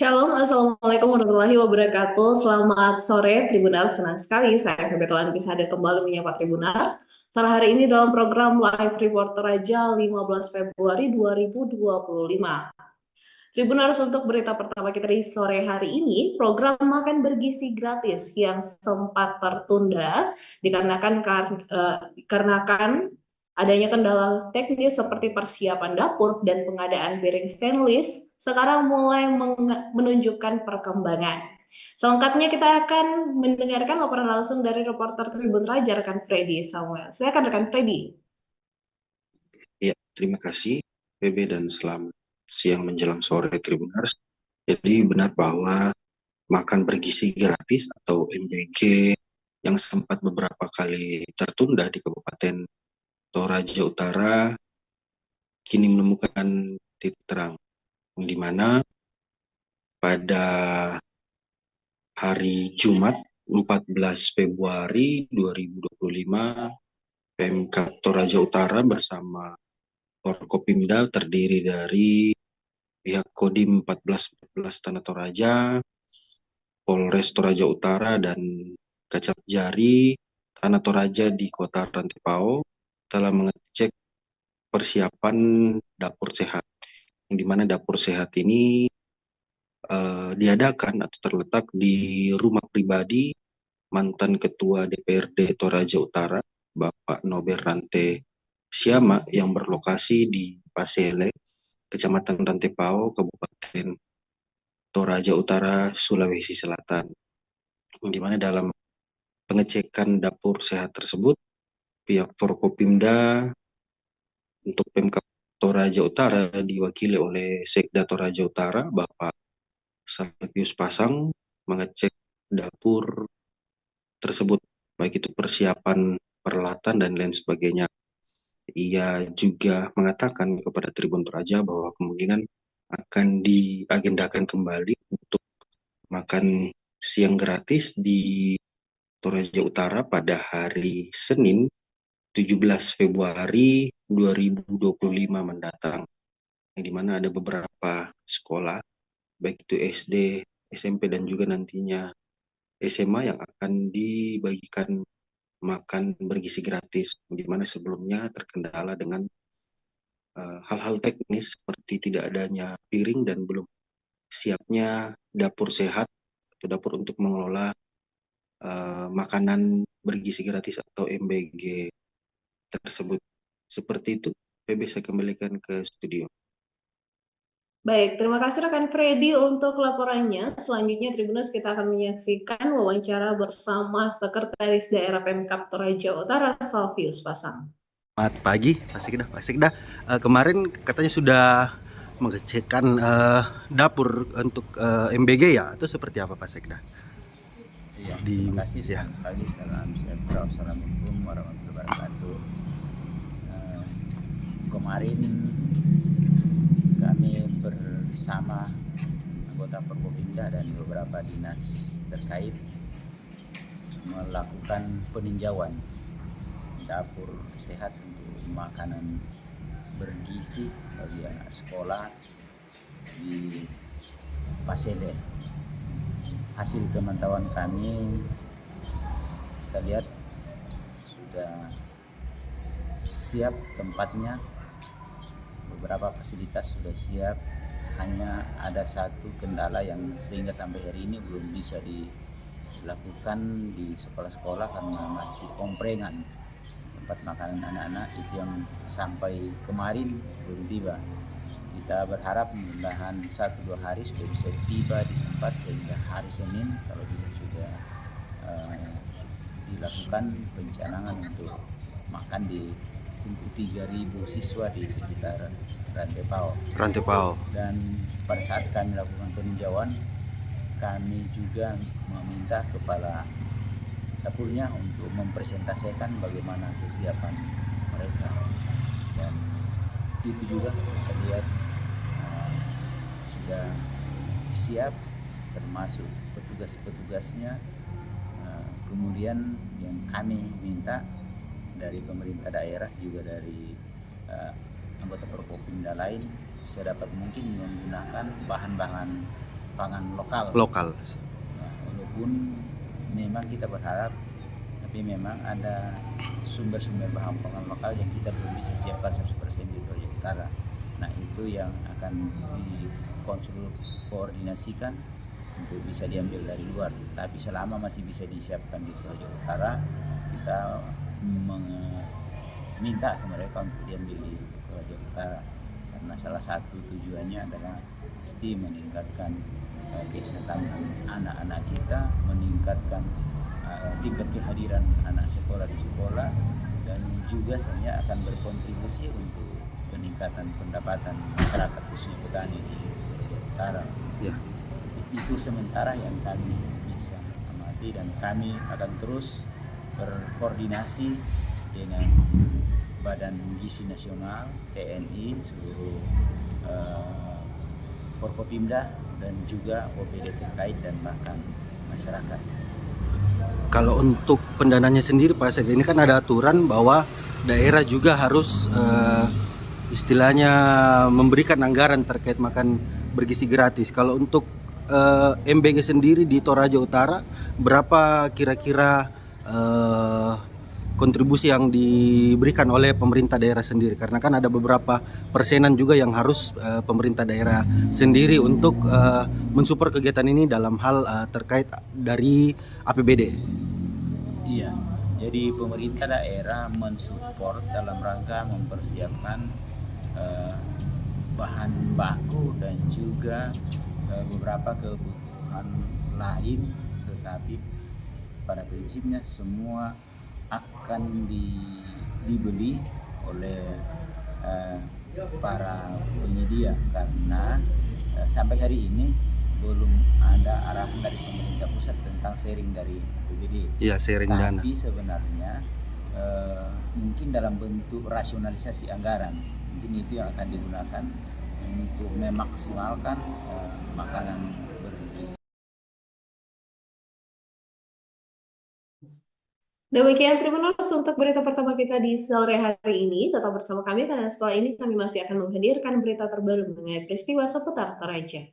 Shalom, Assalamualaikum warahmatullahi wabarakatuh. Selamat sore, Tribuners. Senang sekali saya kebetulan bisa hadir kembali menyapa Tribuners. Sore hari ini dalam program Live Reporter Raja 15 Februari 2025. Tribuners, untuk berita pertama kita di sore hari ini, program makan bergizi gratis yang sempat tertunda dikarenakan adanya kendala teknis seperti persiapan dapur dan pengadaan piring stainless sekarang mulai menunjukkan perkembangan. Selengkapnya kita akan mendengarkan laporan langsung dari reporter Tribun Raja, rekan Freddy Samuel. Silakan rekan Freddy. Ya, terima kasih PB dan selamat siang menjelang sore Tribuners. Jadi benar bahwa makan bergizi gratis atau MBG yang sempat beberapa kali tertunda di Kabupaten Toraja Utara kini menemukan titik terang, di mana pada hari Jumat 14 Februari 2025 Pemkab Toraja Utara bersama Forkopimda terdiri dari pihak Kodim 1414 Tanah Toraja, Polres Toraja Utara, dan Kacap Jari Tanah Toraja di Kota Rantepao telah mengecek persiapan dapur sehat. Yang di mana dapur sehat ini diadakan atau terletak di rumah pribadi mantan Ketua DPRD Toraja Utara, Bapak Nober Rante Siama, yang berlokasi di Pasele, Kecamatan Rantepao, Kabupaten Toraja Utara, Sulawesi Selatan. Di mana dalam pengecekan dapur sehat tersebut, pihak Forkopimda untuk Pemkab Toraja Utara diwakili oleh Sekda Toraja Utara, Bapak Salvius Pasang, mengecek dapur tersebut, baik itu persiapan peralatan dan lain sebagainya. Ia juga mengatakan kepada Tribun Toraja bahwa kemungkinan akan diagendakan kembali untuk makan siang gratis di Toraja Utara pada hari Senin 17 Februari 2025 mendatang, yang dimana ada beberapa sekolah, baik itu SD, SMP, dan juga nantinya SMA yang akan dibagikan makan bergizi gratis, di mana sebelumnya terkendala dengan hal-hal teknis seperti tidak adanya piring dan belum siapnya dapur sehat atau dapur untuk mengelola makanan bergizi gratis atau MBG tersebut. Seperti itu, PB saya kembalikan ke studio. Baik, terima kasih rekan Freddy untuk laporannya. Selanjutnya Tribuners kita akan menyaksikan wawancara bersama Sekretaris Daerah Pemkab Toraja Utara, Salvius Pasang. Selamat pagi, Pak Sekda. Kemarin katanya sudah mengecekkan dapur untuk MBG ya, atau seperti apa Pak Sekda? Iya, terima kasih. Selamat pagi, salam sejahtera, assalamualaikum warahmatullahi wabarakatuh. Kemarin kami bersama anggota Forkopimda dan beberapa dinas terkait melakukan peninjauan dapur sehat untuk makanan bergizi bagi anak sekolah di Pasele. Hasil pemantauan kami, kita lihat sudah siap tempatnya, beberapa fasilitas sudah siap, hanya ada satu kendala yang sehingga sampai hari ini belum bisa dilakukan di sekolah-sekolah karena masih komprengan tempat makanan anak-anak itu yang sampai kemarin belum tiba. Kita berharap mudah-mudahan 1-2 hari sudah bisa tiba di tempat sehingga hari Senin kalau bisa sudah dilakukan pencanangan untuk makan untuk 3.000 siswa di sekitar Rantepao. Dan pada saat kami lakukan peninjauan, kami juga meminta kepala dapurnya untuk mempresentasikan bagaimana kesiapan mereka, dan itu juga kita lihat sudah siap, termasuk petugas-petugasnya. Kemudian yang kami minta dari pemerintah daerah juga dari anggota Forkopimda lain sedapat mungkin menggunakan bahan-bahan pangan lokal. Lokal. Nah, walaupun memang kita berharap, tapi memang ada sumber-sumber bahan pangan lokal yang kita belum bisa siapkan 100% di Toraja Utara. Nah, itu yang akan dikoordinasikan untuk bisa diambil dari luar. Tapi selama masih bisa disiapkan di Toraja Utara, kita meminta ke mereka untuk diambil di Toraja Utara. Karena salah satu tujuannya adalah pasti meningkatkan kesehatan anak-anak kita, meningkatkan tingkat kehadiran anak sekolah di sekolah, dan juga sebenarnya akan berkontribusi untuk peningkatan pendapatan masyarakat khususnya petani di Utara. Ya. Itu sementara yang kami bisa amati, dan kami akan terus berkoordinasi dengan Badan Gizi Nasional, TNI, seluruh Forkopimda, dan juga OPD terkait dan bahkan masyarakat. Kalau untuk pendananya sendiri Pak Sekda, ini kan ada aturan bahwa daerah juga harus istilahnya memberikan anggaran terkait makan bergizi gratis. Kalau untuk MBG sendiri di Toraja Utara, berapa kira-kira kontribusi yang diberikan oleh pemerintah daerah sendiri? Karena kan ada beberapa persenan juga yang harus pemerintah daerah sendiri untuk mensupport kegiatan ini dalam hal terkait dari APBD. Iya, jadi pemerintah daerah mensupport dalam rangka mempersiapkan bahan baku dan juga beberapa kebutuhan lain, tetapi pada prinsipnya semua akan dibeli oleh para penyedia, karena sampai hari ini belum ada arahan dari pemerintah pusat tentang sharing dari APBD. Iya, sharing dana. Tapi sebenarnya mungkin dalam bentuk rasionalisasi anggaran, mungkin itu yang akan digunakan untuk memaksimalkan makanan bergizi. Demikian Tribuners untuk berita pertama kita di sore hari ini. Tetap bersama kami karena setelah ini kami masih akan menghadirkan berita terbaru mengenai peristiwa seputar Toraja.